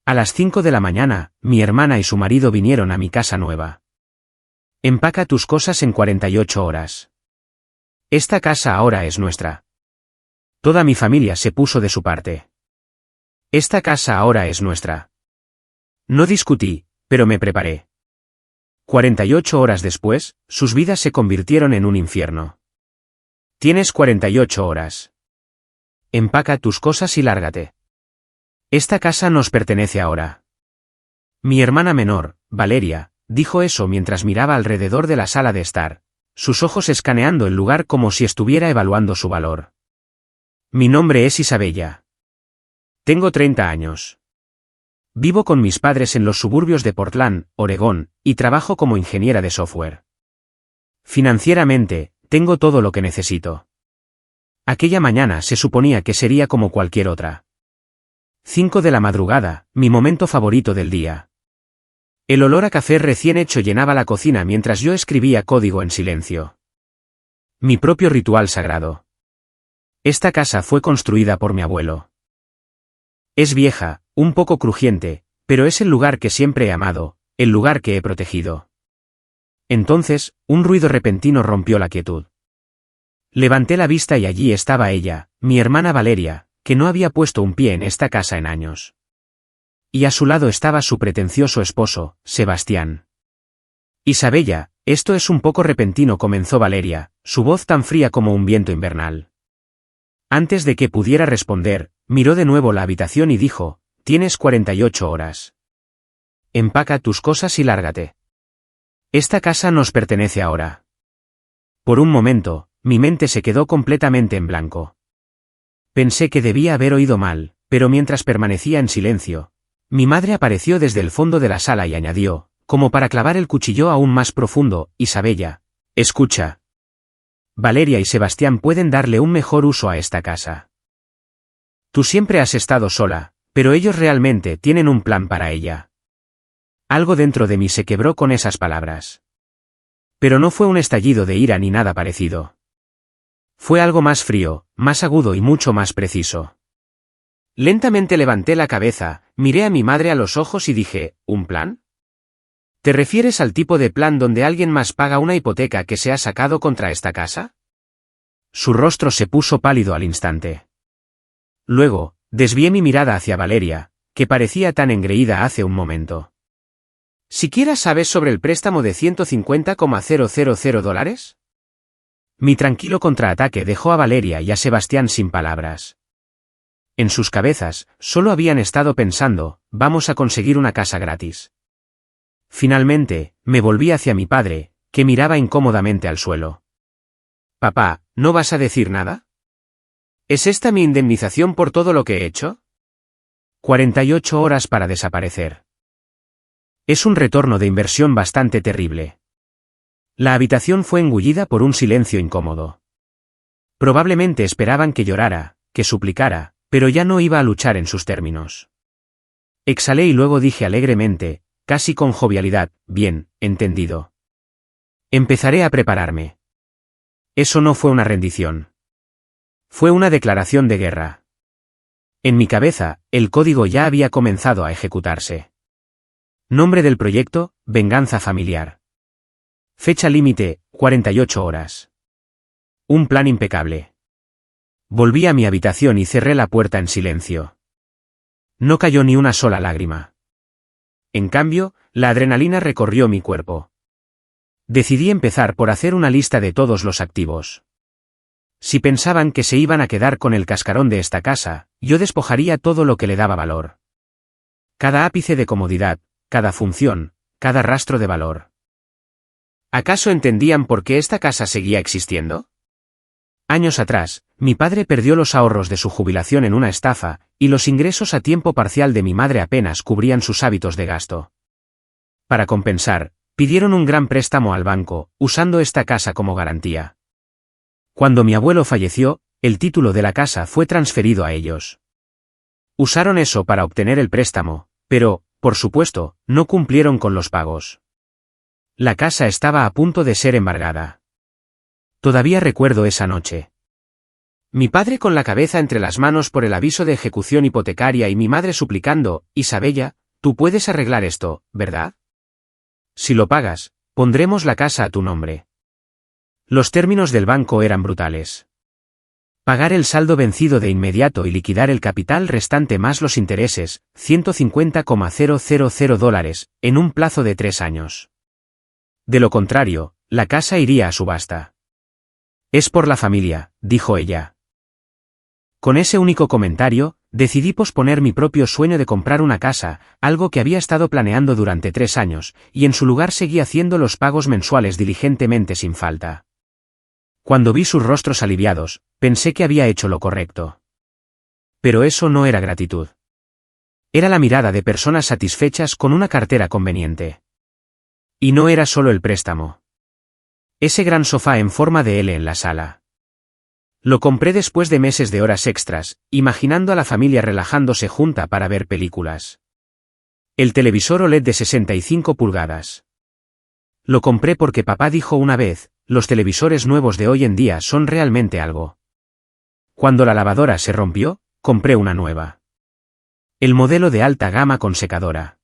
A las 5 de la mañana, mi hermana y su marido vinieron a mi casa nueva. Empaca tus cosas en 48 horas. Esta casa ahora es nuestra. Toda mi familia se puso de su parte. Esta casa ahora es nuestra. No discutí, pero me preparé. 48 horas después, sus vidas se convirtieron en un infierno. Tienes 48 horas. Empaca tus cosas y lárgate. Esta casa nos pertenece ahora. Mi hermana menor, Valeria, dijo eso mientras miraba alrededor de la sala de estar, sus ojos escaneando el lugar como si estuviera evaluando su valor. Mi nombre es Isabella. Tengo 30 años. Vivo con mis padres en los suburbios de Portland, Oregón, y trabajo como ingeniera de software. Financieramente, tengo todo lo que necesito. Aquella mañana se suponía que sería como cualquier otra. 5 de la madrugada, mi momento favorito del día. El olor a café recién hecho llenaba la cocina mientras yo escribía código en silencio. Mi propio ritual sagrado. Esta casa fue construida por mi abuelo. Es vieja, un poco crujiente, pero es el lugar que siempre he amado, el lugar que he protegido. Entonces, un ruido repentino rompió la quietud. Levanté la vista y allí estaba ella, mi hermana Valeria, que no había puesto un pie en esta casa en años. Y a su lado estaba su pretencioso esposo, Sebastián. Isabella, esto es un poco repentino, comenzó Valeria, su voz tan fría como un viento invernal. Antes de que pudiera responder, miró de nuevo la habitación y dijo, tienes 48 horas. Empaca tus cosas y lárgate. Esta casa nos pertenece ahora. Por un momento, mi mente se quedó completamente en blanco. Pensé que debía haber oído mal, pero mientras permanecía en silencio, mi madre apareció desde el fondo de la sala y añadió, como para clavar el cuchillo aún más profundo, Isabella, escucha. Valeria y Sebastián pueden darle un mejor uso a esta casa. Tú siempre has estado sola, pero ellos realmente tienen un plan para ella. Algo dentro de mí se quebró con esas palabras. Pero no fue un estallido de ira ni nada parecido. Fue algo más frío, más agudo y mucho más preciso. Lentamente levanté la cabeza, miré a mi madre a los ojos y dije, ¿un plan? ¿Te refieres al tipo de plan donde alguien más paga una hipoteca que se ha sacado contra esta casa? Su rostro se puso pálido al instante. Luego, desvié mi mirada hacia Valeria, que parecía tan engreída hace un momento. ¿Siquiera sabes sobre el préstamo de $150,000? Mi tranquilo contraataque dejó a Valeria y a Sebastián sin palabras. En sus cabezas, solo habían estado pensando, vamos a conseguir una casa gratis. Finalmente, me volví hacia mi padre, que miraba incómodamente al suelo. Papá, ¿no vas a decir nada? ¿Es esta mi indemnización por todo lo que he hecho? 48 horas para desaparecer. Es un retorno de inversión bastante terrible. La habitación fue engullida por un silencio incómodo. Probablemente esperaban que llorara, que suplicara, pero ya no iba a luchar en sus términos. Exhalé y luego dije alegremente, casi con jovialidad, bien, entendido. Empezaré a prepararme. Eso no fue una rendición. Fue una declaración de guerra. En mi cabeza, el código ya había comenzado a ejecutarse. Nombre del proyecto, venganza familiar. Fecha límite, 48 horas. Un plan impecable. Volví a mi habitación y cerré la puerta en silencio. No cayó ni una sola lágrima. En cambio, la adrenalina recorrió mi cuerpo. Decidí empezar por hacer una lista de todos los activos. Si pensaban que se iban a quedar con el cascarón de esta casa, yo despojaría todo lo que le daba valor. Cada ápice de comodidad, cada función, cada rastro de valor. ¿Acaso entendían por qué esta casa seguía existiendo? Años atrás, mi padre perdió los ahorros de su jubilación en una estafa, y los ingresos a tiempo parcial de mi madre apenas cubrían sus hábitos de gasto. Para compensar, pidieron un gran préstamo al banco, usando esta casa como garantía. Cuando mi abuelo falleció, el título de la casa fue transferido a ellos. Usaron eso para obtener el préstamo, pero, por supuesto, no cumplieron con los pagos. La casa estaba a punto de ser embargada. Todavía recuerdo esa noche. Mi padre con la cabeza entre las manos por el aviso de ejecución hipotecaria y mi madre suplicando, Isabella, tú puedes arreglar esto, ¿verdad? Si lo pagas, pondremos la casa a tu nombre. Los términos del banco eran brutales. Pagar el saldo vencido de inmediato y liquidar el capital restante más los intereses, $150,000, en un plazo de 3 años. De lo contrario, la casa iría a subasta. Es por la familia, dijo ella. Con ese único comentario, decidí posponer mi propio sueño de comprar una casa, algo que había estado planeando durante 3 años, y en su lugar seguí haciendo los pagos mensuales diligentemente sin falta. Cuando vi sus rostros aliviados, pensé que había hecho lo correcto. Pero eso no era gratitud. Era la mirada de personas satisfechas con una cartera conveniente. Y no era solo el préstamo. Ese gran sofá en forma de L en la sala. Lo compré después de meses de horas extras, imaginando a la familia relajándose junta para ver películas. El televisor OLED de 65 pulgadas. Lo compré porque papá dijo una vez, los televisores nuevos de hoy en día son realmente algo. Cuando la lavadora se rompió, compré una nueva. El modelo de alta gama con secadora.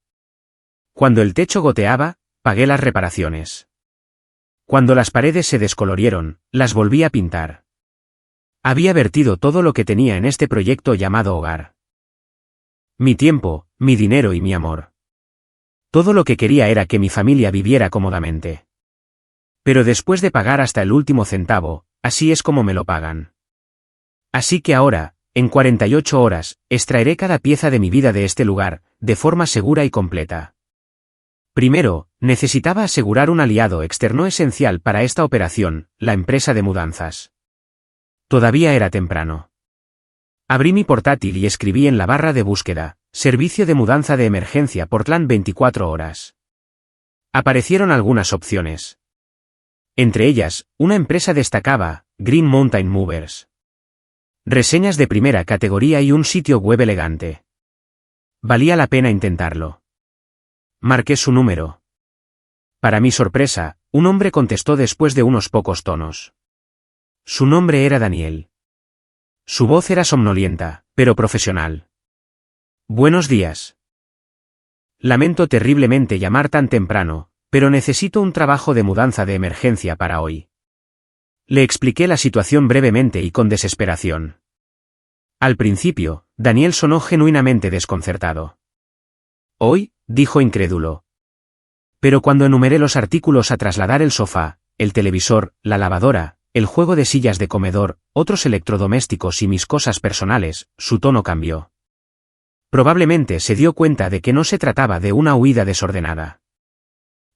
Cuando el techo goteaba, pagué las reparaciones. Cuando las paredes se descolorieron, las volví a pintar. Había vertido todo lo que tenía en este proyecto llamado hogar. Mi tiempo, mi dinero y mi amor. Todo lo que quería era que mi familia viviera cómodamente. Pero después de pagar hasta el último centavo, así es como me lo pagan. Así que ahora, en 48 horas, extraeré cada pieza de mi vida de este lugar, de forma segura y completa. Primero, necesitaba asegurar un aliado externo esencial para esta operación, la empresa de mudanzas. Todavía era temprano. Abrí mi portátil y escribí en la barra de búsqueda, Servicio de mudanza de emergencia Portland 24 horas. Aparecieron algunas opciones. Entre ellas, una empresa destacaba, Green Mountain Movers. Reseñas de primera categoría y un sitio web elegante. Valía la pena intentarlo. Marqué su número. Para mi sorpresa, un hombre contestó después de unos pocos tonos. Su nombre era Daniel. Su voz era somnolienta, pero profesional. Buenos días. Lamento terriblemente llamar tan temprano, pero necesito un trabajo de mudanza de emergencia para hoy. Le expliqué la situación brevemente y con desesperación. Al principio, Daniel sonó genuinamente desconcertado. ¿Hoy?, dijo incrédulo. Pero cuando enumeré los artículos a trasladar el sofá, el televisor, la lavadora, el juego de sillas de comedor, otros electrodomésticos y mis cosas personales, su tono cambió. Probablemente se dio cuenta de que no se trataba de una huida desordenada.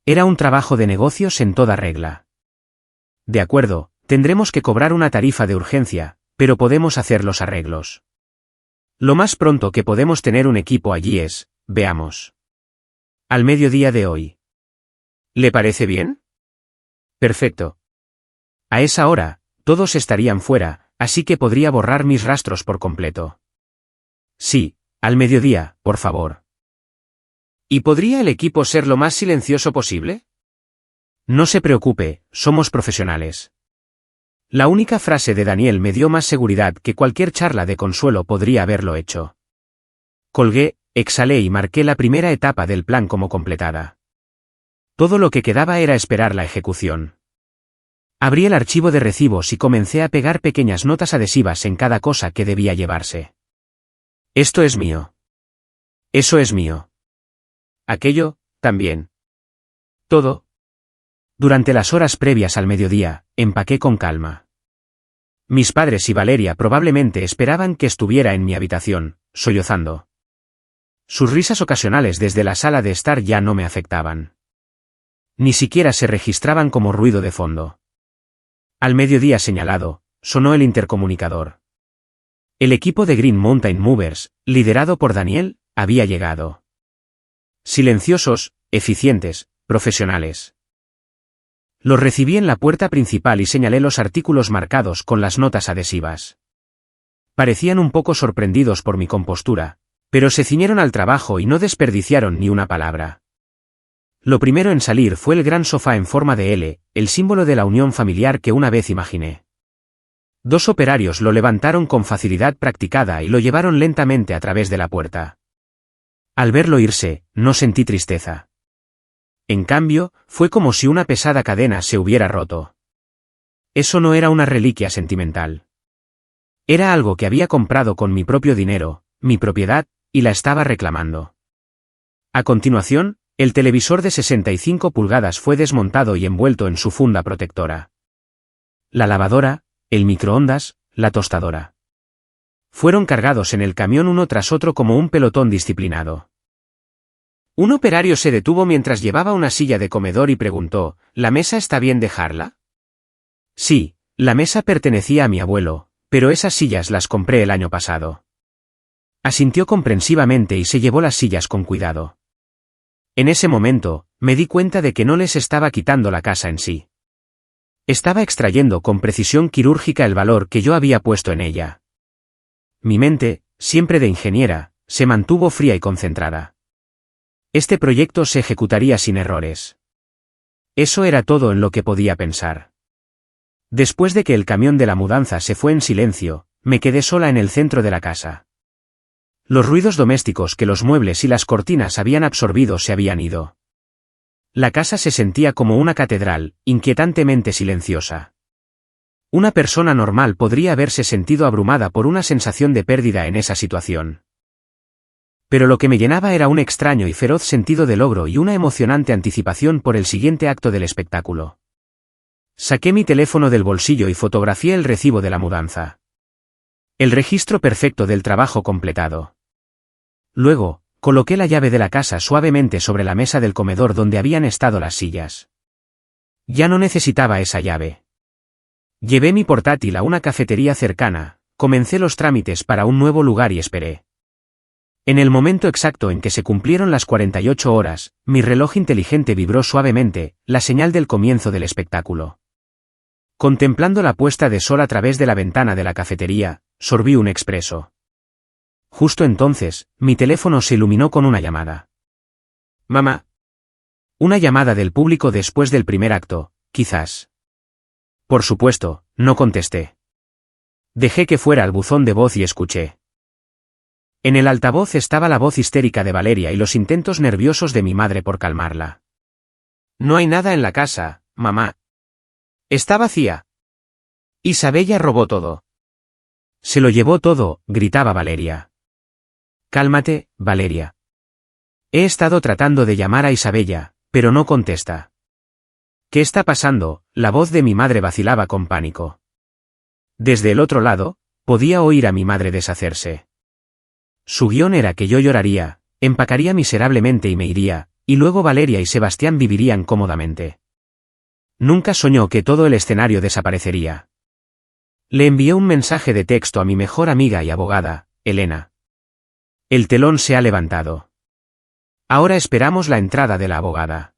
Era un trabajo de negocios en toda regla. De acuerdo, tendremos que cobrar una tarifa de urgencia, pero podemos hacer los arreglos. Lo más pronto que podemos tener un equipo allí es, veamos. Al mediodía de hoy. ¿Le parece bien? Perfecto. A esa hora, todos estarían fuera, así que podría borrar mis rastros por completo. Sí, al mediodía, por favor. ¿Y podría el equipo ser lo más silencioso posible? No se preocupe, somos profesionales. La única frase de Daniel me dio más seguridad que cualquier charla de consuelo podría haberlo hecho. Colgué, exhalé y marqué la primera etapa del plan como completada. Todo lo que quedaba era esperar la ejecución. Abrí el archivo de recibos y comencé a pegar pequeñas notas adhesivas en cada cosa que debía llevarse. Esto es mío. Eso es mío. Aquello, también. Todo. Durante las horas previas al mediodía, empaqué con calma. Mis padres y Valeria probablemente esperaban que estuviera en mi habitación, sollozando. Sus risas ocasionales desde la sala de estar ya no me afectaban. Ni siquiera se registraban como ruido de fondo. Al mediodía señalado, sonó el intercomunicador. El equipo de Green Mountain Movers, liderado por Daniel, había llegado. Silenciosos, eficientes, profesionales. Los recibí en la puerta principal y señalé los artículos marcados con las notas adhesivas. Parecían un poco sorprendidos por mi compostura, pero se ciñeron al trabajo y no desperdiciaron ni una palabra. Lo primero en salir fue el gran sofá en forma de L, el símbolo de la unión familiar que una vez imaginé. 2 operarios lo levantaron con facilidad practicada y lo llevaron lentamente a través de la puerta. Al verlo irse, no sentí tristeza. En cambio, fue como si una pesada cadena se hubiera roto. Eso no era una reliquia sentimental. Era algo que había comprado con mi propio dinero, mi propiedad, y la estaba reclamando. A continuación, el televisor de 65 pulgadas fue desmontado y envuelto en su funda protectora. La lavadora, el microondas, la tostadora. Fueron cargados en el camión uno tras otro como un pelotón disciplinado. Un operario se detuvo mientras llevaba una silla de comedor y preguntó, ¿la mesa está bien dejarla? Sí, la mesa pertenecía a mi abuelo, pero esas sillas las compré el año pasado. Asintió comprensivamente y se llevó las sillas con cuidado. En ese momento, me di cuenta de que no les estaba quitando la casa en sí. Estaba extrayendo con precisión quirúrgica el valor que yo había puesto en ella. Mi mente, siempre de ingeniera, se mantuvo fría y concentrada. Este proyecto se ejecutaría sin errores. Eso era todo en lo que podía pensar. Después de que el camión de la mudanza se fue en silencio, me quedé sola en el centro de la casa. Los ruidos domésticos que los muebles y las cortinas habían absorbido se habían ido. La casa se sentía como una catedral, inquietantemente silenciosa. Una persona normal podría haberse sentido abrumada por una sensación de pérdida en esa situación. Pero lo que me llenaba era un extraño y feroz sentido de logro y una emocionante anticipación por el siguiente acto del espectáculo. Saqué mi teléfono del bolsillo y fotografié el recibo de la mudanza. El registro perfecto del trabajo completado. Luego, coloqué la llave de la casa suavemente sobre la mesa del comedor donde habían estado las sillas. Ya no necesitaba esa llave. Llevé mi portátil a una cafetería cercana, comencé los trámites para un nuevo lugar y esperé. En el momento exacto en que se cumplieron las 48 horas, mi reloj inteligente vibró suavemente, la señal del comienzo del espectáculo. Contemplando la puesta de sol a través de la ventana de la cafetería, sorbí un expreso. Justo entonces, mi teléfono se iluminó con una llamada. Mamá. Una llamada del público después del primer acto, quizás. Por supuesto, no contesté. Dejé que fuera al buzón de voz y escuché. En el altavoz estaba la voz histérica de Valeria y los intentos nerviosos de mi madre por calmarla. No hay nada en la casa, mamá. Está vacía. Isabella robó todo. Se lo llevó todo, gritaba Valeria. Cálmate, Valeria. He estado tratando de llamar a Isabella, pero no contesta. ¿Qué está pasando? La voz de mi madre vacilaba con pánico. Desde el otro lado, podía oír a mi madre deshacerse. Su guión era que yo lloraría, empacaría miserablemente y me iría, y luego Valeria y Sebastián vivirían cómodamente. Nunca soñó que todo el escenario desaparecería. Le envié un mensaje de texto a mi mejor amiga y abogada, Elena. El telón se ha levantado. Ahora esperamos la entrada de la abogada.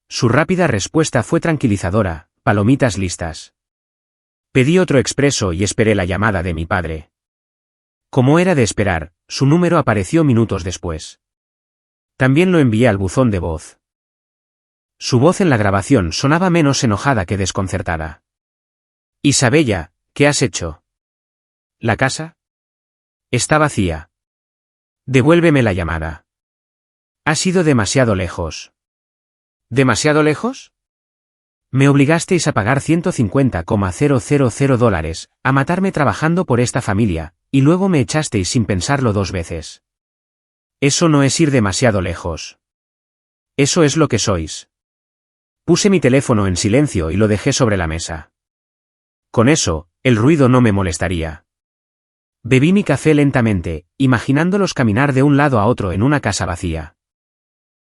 Su rápida respuesta fue tranquilizadora, palomitas listas. Pedí otro expreso y esperé la llamada de mi padre. Como era de esperar, su número apareció minutos después. También lo envié al buzón de voz. Su voz en la grabación sonaba menos enojada que desconcertada. Isabella, ¿qué has hecho? ¿La casa? Está vacía. Devuélveme la llamada. Has ido demasiado lejos. ¿Demasiado lejos? Me obligasteis a pagar $150,000, a matarme trabajando por esta familia, y luego me echasteis sin pensarlo 2 veces. Eso no es ir demasiado lejos. Eso es lo que sois. Puse mi teléfono en silencio y lo dejé sobre la mesa. Con eso, el ruido no me molestaría. Bebí mi café lentamente, imaginándolos caminar de un lado a otro en una casa vacía.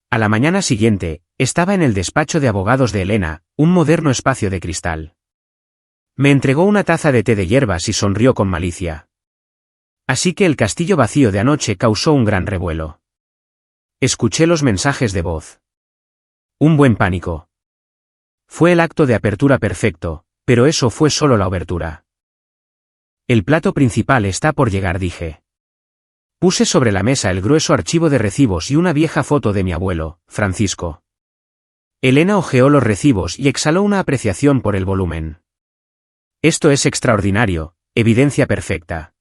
A la mañana siguiente, estaba en el despacho de abogados de Elena, un moderno espacio de cristal. Me entregó una taza de té de hierbas y sonrió con malicia. Así que el castillo vacío de anoche causó un gran revuelo. Escuché los mensajes de voz. Un buen pánico. Fue el acto de apertura perfecto, pero eso fue solo la obertura. El plato principal está por llegar, dije. Puse sobre la mesa el grueso archivo de recibos y una vieja foto de mi abuelo, Francisco. Elena hojeó los recibos y exhaló una apreciación por el volumen. Esto es extraordinario, evidencia perfecta.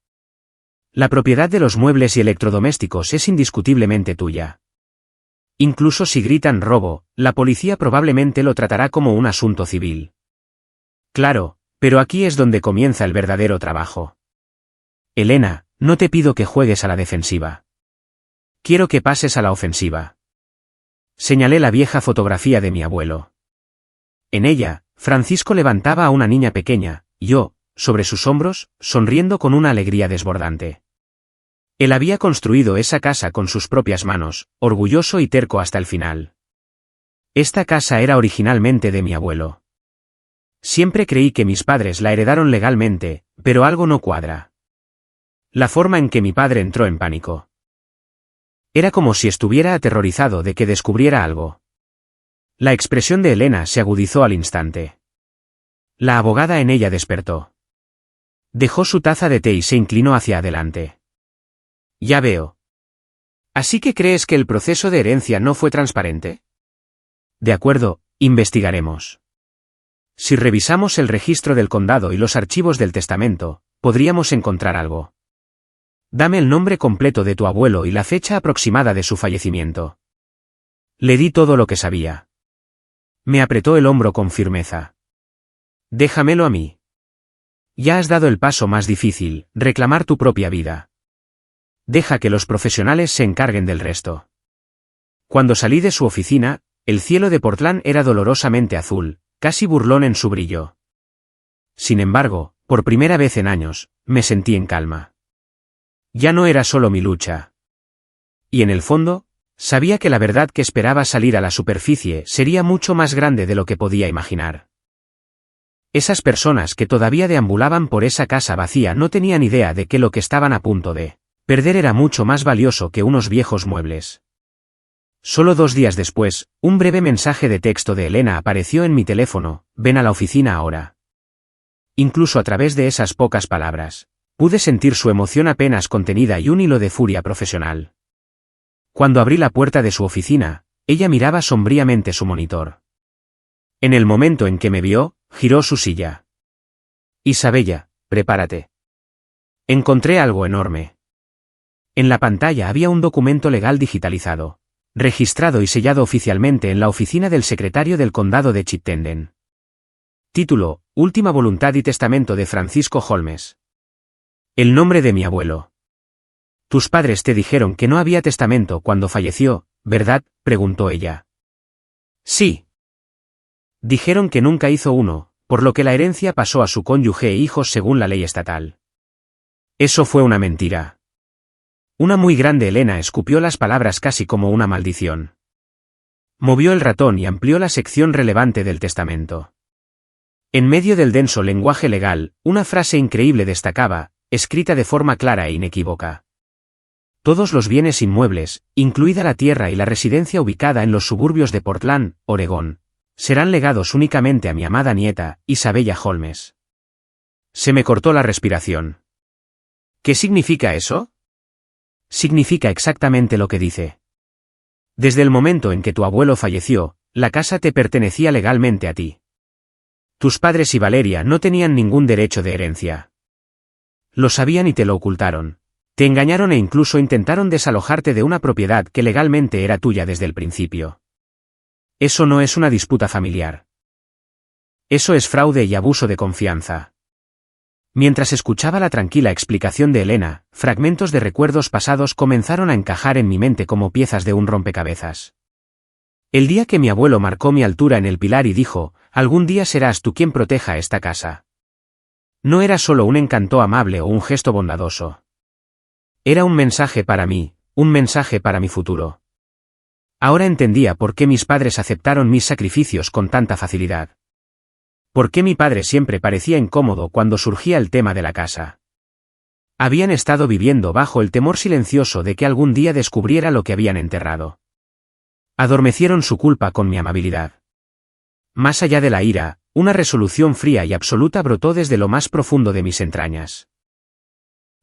La propiedad de los muebles y electrodomésticos es indiscutiblemente tuya. Incluso si gritan robo, la policía probablemente lo tratará como un asunto civil. Claro, pero aquí es donde comienza el verdadero trabajo. Elena, no te pido que juegues a la defensiva. Quiero que pases a la ofensiva. Señalé la vieja fotografía de mi abuelo. En ella, Francisco levantaba a una niña pequeña, yo, sobre sus hombros, sonriendo con una alegría desbordante. Él había construido esa casa con sus propias manos, orgulloso y terco hasta el final. Esta casa era originalmente de mi abuelo. Siempre creí que mis padres la heredaron legalmente, pero algo no cuadra. La forma en que mi padre entró en pánico. Era como si estuviera aterrorizado de que descubriera algo. La expresión de Elena se agudizó al instante. La abogada en ella despertó. Dejó su taza de té y se inclinó hacia adelante. Ya veo. ¿Así que crees que el proceso de herencia no fue transparente? De acuerdo, investigaremos. Si revisamos el registro del condado y los archivos del testamento, podríamos encontrar algo. Dame el nombre completo de tu abuelo y la fecha aproximada de su fallecimiento. Le di todo lo que sabía. Me apretó el hombro con firmeza. Déjamelo a mí. Ya has dado el paso más difícil, reclamar tu propia vida. Deja que los profesionales se encarguen del resto. Cuando salí de su oficina, el cielo de Portland era dolorosamente azul, casi burlón en su brillo. Sin embargo, por primera vez en años, me sentí en calma. Ya no era solo mi lucha. Y en el fondo, sabía que la verdad que esperaba salir a la superficie sería mucho más grande de lo que podía imaginar. Esas personas que todavía deambulaban por esa casa vacía no tenían idea de que lo que estaban a punto de perder era mucho más valioso que unos viejos muebles. Solo 2 días después, un breve mensaje de texto de Elena apareció en mi teléfono: ven a la oficina ahora. Incluso a través de esas pocas palabras, pude sentir su emoción apenas contenida y un hilo de furia profesional. Cuando abrí la puerta de su oficina, ella miraba sombríamente su monitor. En el momento en que me vio, giró su silla. Isabella, prepárate. Encontré algo enorme. En la pantalla había un documento legal digitalizado, registrado y sellado oficialmente en la oficina del secretario del condado de Chittenden. Título: Última voluntad y testamento de Francisco Holmes. El nombre de mi abuelo. Tus padres te dijeron que no había testamento cuando falleció, ¿verdad?, preguntó ella. Sí. Dijeron que nunca hizo uno, por lo que la herencia pasó a su cónyuge e hijos según la ley estatal. Eso fue una mentira. Una muy grande Elena escupió las palabras casi como una maldición. Movió el ratón y amplió la sección relevante del testamento. En medio del denso lenguaje legal, una frase increíble destacaba, escrita de forma clara e inequívoca. Todos los bienes inmuebles, incluida la tierra y la residencia ubicada en los suburbios de Portland, Oregón, serán legados únicamente a mi amada nieta, Isabella Holmes. Se me cortó la respiración. ¿Qué significa eso? Significa exactamente lo que dice. Desde el momento en que tu abuelo falleció, la casa te pertenecía legalmente a ti. Tus padres y Valeria no tenían ningún derecho de herencia. Lo sabían y te lo ocultaron. Te engañaron e incluso intentaron desalojarte de una propiedad que legalmente era tuya desde el principio. Eso no es una disputa familiar. Eso es fraude y abuso de confianza. Mientras escuchaba la tranquila explicación de Elena, fragmentos de recuerdos pasados comenzaron a encajar en mi mente como piezas de un rompecabezas. El día que mi abuelo marcó mi altura en el pilar y dijo, algún día serás tú quien proteja esta casa. No era solo un encanto amable o un gesto bondadoso. Era un mensaje para mí, un mensaje para mi futuro. Ahora entendía por qué mis padres aceptaron mis sacrificios con tanta facilidad. Por qué mi padre siempre parecía incómodo cuando surgía el tema de la casa. Habían estado viviendo bajo el temor silencioso de que algún día descubriera lo que habían enterrado. Adormecieron su culpa con mi amabilidad. Más allá de la ira, una resolución fría y absoluta brotó desde lo más profundo de mis entrañas.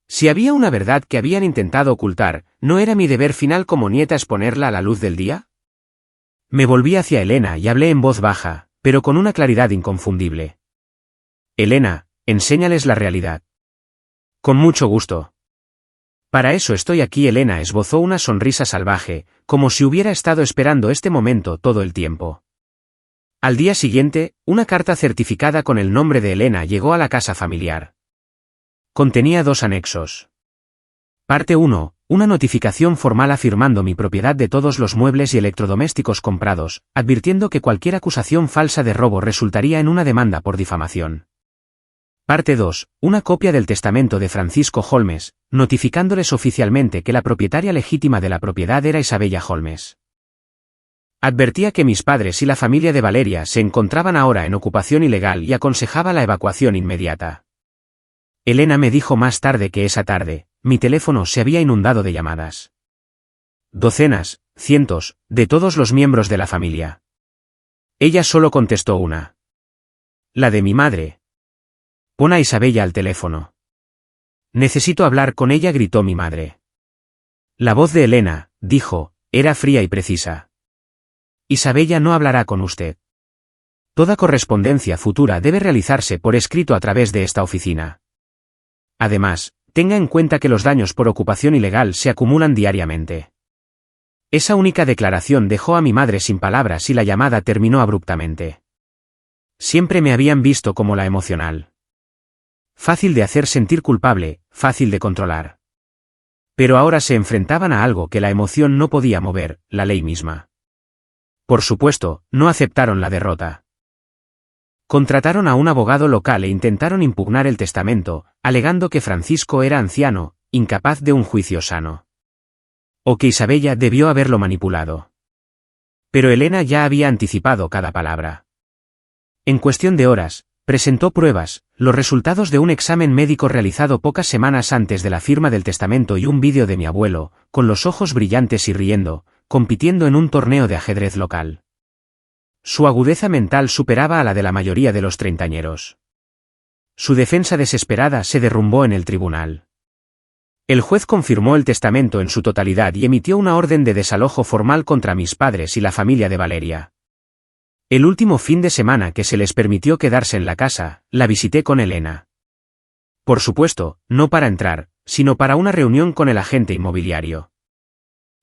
Si había una verdad que habían intentado ocultar, ¿no era mi deber final como nieta exponerla a la luz del día? Me volví hacia Elena y hablé en voz baja, pero con una claridad inconfundible. Elena, enséñales la realidad. Con mucho gusto. Para eso estoy aquí. Elena esbozó una sonrisa salvaje, como si hubiera estado esperando este momento todo el tiempo. Al día siguiente, una carta certificada con el nombre de Elena llegó a la casa familiar. Contenía 2 anexos. Parte 1. Una notificación formal afirmando mi propiedad de todos los muebles y electrodomésticos comprados, advirtiendo que cualquier acusación falsa de robo resultaría en una demanda por difamación. Parte 2. Una copia del testamento de Francisco Holmes, notificándoles oficialmente que la propietaria legítima de la propiedad era Isabella Holmes. Advertía que mis padres y la familia de Valeria se encontraban ahora en ocupación ilegal y aconsejaba la evacuación inmediata. Elena me dijo más tarde que esa tarde, mi teléfono se había inundado de llamadas. Docenas, cientos, de todos los miembros de la familia. Ella solo contestó una. La de mi madre. Pon a Isabella al teléfono. Necesito hablar con ella, gritó mi madre. La voz de Elena, dijo, era fría y precisa. Isabella no hablará con usted. Toda correspondencia futura debe realizarse por escrito a través de esta oficina. Además, tenga en cuenta que los daños por ocupación ilegal se acumulan diariamente. Esa única declaración dejó a mi madre sin palabras y la llamada terminó abruptamente. Siempre me habían visto como la emocional. Fácil de hacer sentir culpable, fácil de controlar. Pero ahora se enfrentaban a algo que la emoción no podía mover, la ley misma. Por supuesto, no aceptaron la derrota. Contrataron a un abogado local e intentaron impugnar el testamento, alegando que Francisco era anciano, incapaz de un juicio sano. O que Isabella debió haberlo manipulado. Pero Elena ya había anticipado cada palabra. En cuestión de horas, presentó pruebas, los resultados de un examen médico realizado pocas semanas antes de la firma del testamento y un vídeo de mi abuelo, con los ojos brillantes y riendo, compitiendo en un torneo de ajedrez local. Su agudeza mental superaba a la de la mayoría de los treintañeros. Su defensa desesperada se derrumbó en el tribunal. El juez confirmó el testamento en su totalidad y emitió una orden de desalojo formal contra mis padres y la familia de Valeria. El último fin de semana que se les permitió quedarse en la casa, la visité con Elena. Por supuesto, no para entrar, sino para una reunión con el agente inmobiliario.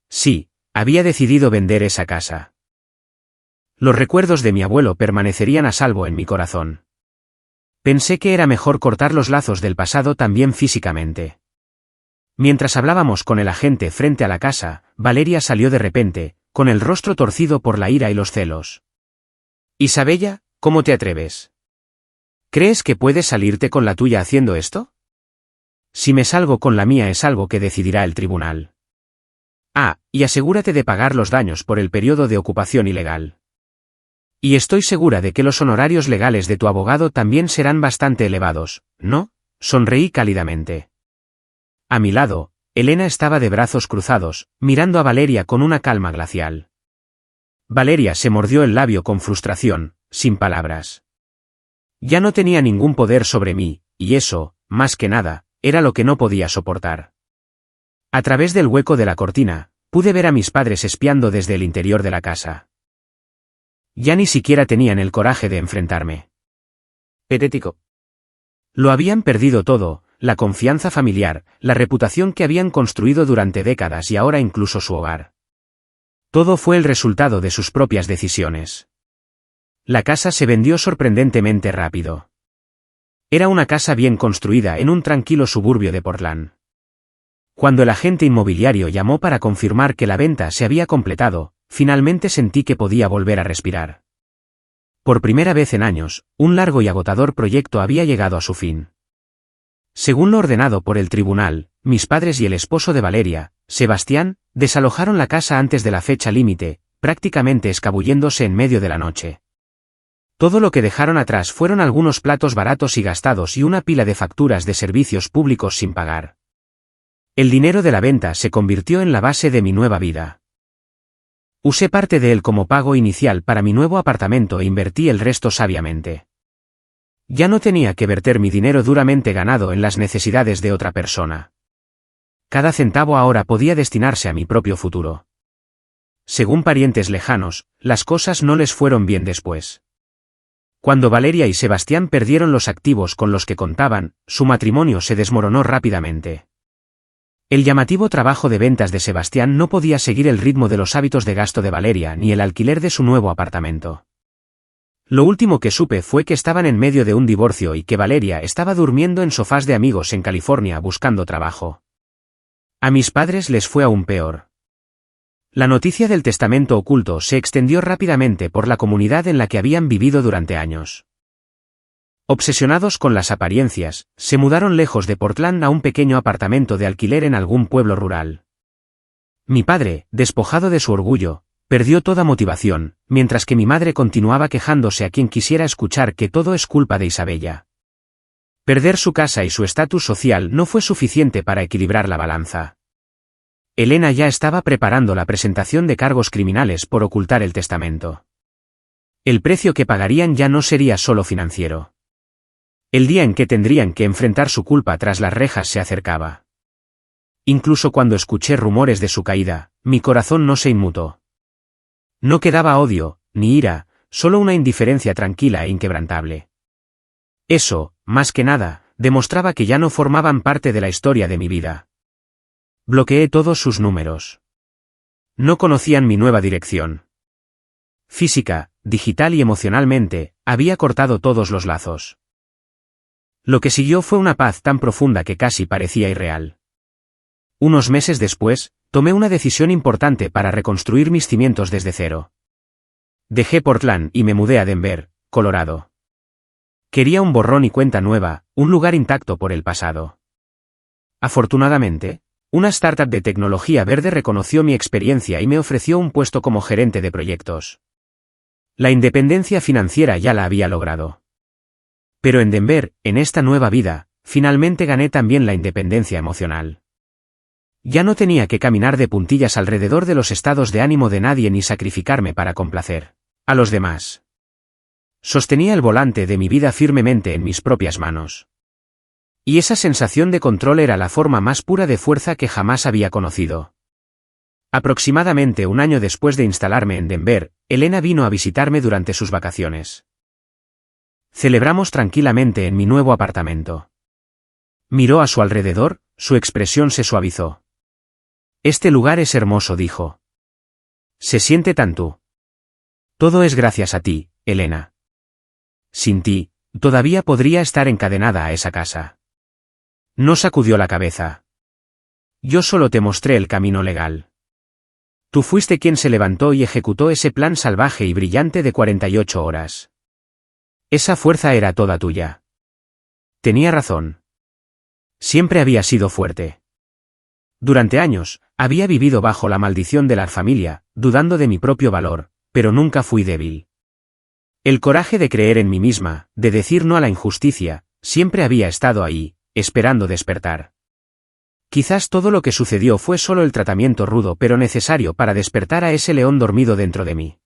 Sí, había decidido vender esa casa. Los recuerdos de mi abuelo permanecerían a salvo en mi corazón. Pensé que era mejor cortar los lazos del pasado también físicamente. Mientras hablábamos con el agente frente a la casa, Valeria salió de repente, con el rostro torcido por la ira y los celos. Isabella, ¿cómo te atreves? ¿Crees que puedes salirte con la tuya haciendo esto? Si me salgo con la mía es algo que decidirá el tribunal. Ah, y asegúrate de pagar los daños por el periodo de ocupación ilegal. Y estoy segura de que los honorarios legales de tu abogado también serán bastante elevados, ¿no? Sonreí cálidamente. A mi lado, Elena estaba de brazos cruzados, mirando a Valeria con una calma glacial. Valeria se mordió el labio con frustración, sin palabras. Ya no tenía ningún poder sobre mí, y eso, más que nada, era lo que no podía soportar. A través del hueco de la cortina, pude ver a mis padres espiando desde el interior de la casa. Ya ni siquiera tenían el coraje de enfrentarme. Patético. Lo habían perdido todo, la confianza familiar, la reputación que habían construido durante décadas y ahora incluso su hogar. Todo fue el resultado de sus propias decisiones. La casa se vendió sorprendentemente rápido. Era una casa bien construida en un tranquilo suburbio de Portland. Cuando el agente inmobiliario llamó para confirmar que la venta se había completado, finalmente sentí que podía volver a respirar. Por primera vez en años, un largo y agotador proyecto había llegado a su fin. Según lo ordenado por el tribunal, mis padres y el esposo de Valeria, Sebastián, desalojaron la casa antes de la fecha límite, prácticamente escabulléndose en medio de la noche. Todo lo que dejaron atrás fueron algunos platos baratos y gastados y una pila de facturas de servicios públicos sin pagar. El dinero de la venta se convirtió en la base de mi nueva vida. Usé parte de él como pago inicial para mi nuevo apartamento e invertí el resto sabiamente. Ya no tenía que verter mi dinero duramente ganado en las necesidades de otra persona. Cada centavo ahora podía destinarse a mi propio futuro. Según parientes lejanos, las cosas no les fueron bien después. Cuando Valeria y Sebastián perdieron los activos con los que contaban, su matrimonio se desmoronó rápidamente. El llamativo trabajo de ventas de Sebastián no podía seguir el ritmo de los hábitos de gasto de Valeria ni el alquiler de su nuevo apartamento. Lo último que supe fue que estaban en medio de un divorcio y que Valeria estaba durmiendo en sofás de amigos en California buscando trabajo. A mis padres les fue aún peor. La noticia del testamento oculto se extendió rápidamente por la comunidad en la que habían vivido durante años. Obsesionados con las apariencias, se mudaron lejos de Portland a un pequeño apartamento de alquiler en algún pueblo rural. Mi padre, despojado de su orgullo, perdió toda motivación, mientras que mi madre continuaba quejándose a quien quisiera escuchar que todo es culpa de Isabella. Perder su casa y su estatus social no fue suficiente para equilibrar la balanza. Elena ya estaba preparando la presentación de cargos criminales por ocultar el testamento. El precio que pagarían ya no sería solo financiero. El día en que tendrían que enfrentar su culpa tras las rejas se acercaba. Incluso cuando escuché rumores de su caída, mi corazón no se inmutó. No quedaba odio, ni ira, solo una indiferencia tranquila e inquebrantable. Eso, más que nada, demostraba que ya no formaban parte de la historia de mi vida. Bloqueé todos sus números. No conocían mi nueva dirección. Física, digital y emocionalmente, había cortado todos los lazos. Lo que siguió fue una paz tan profunda que casi parecía irreal. Unos meses después, tomé una decisión importante para reconstruir mis cimientos desde cero. Dejé Portland y me mudé a Denver, Colorado. Quería un borrón y cuenta nueva, un lugar intacto por el pasado. Afortunadamente, una startup de tecnología verde reconoció mi experiencia y me ofreció un puesto como gerente de proyectos. La independencia financiera ya la había logrado. Pero en Denver, en esta nueva vida, finalmente gané también la independencia emocional. Ya no tenía que caminar de puntillas alrededor de los estados de ánimo de nadie ni sacrificarme para complacer a los demás. Sostenía el volante de mi vida firmemente en mis propias manos. Y esa sensación de control era la forma más pura de fuerza que jamás había conocido. Aproximadamente un año después de instalarme en Denver, Elena vino a visitarme durante sus vacaciones. Celebramos tranquilamente en mi nuevo apartamento. Miró a su alrededor, su expresión se suavizó. Este lugar es hermoso, dijo. Se siente tan tú. Todo es gracias a ti, Elena. Sin ti, todavía podría estar encadenada a esa casa. No sacudió la cabeza. Yo solo te mostré el camino legal. Tú fuiste quien se levantó y ejecutó ese plan salvaje y brillante de 48 horas. Esa fuerza era toda tuya. Tenía razón. Siempre había sido fuerte. Durante años, había vivido bajo la maldición de la familia, dudando de mi propio valor, pero nunca fui débil. El coraje de creer en mí misma, de decir no a la injusticia, siempre había estado ahí, esperando despertar. Quizás todo lo que sucedió fue solo el tratamiento rudo pero necesario para despertar a ese león dormido dentro de mí.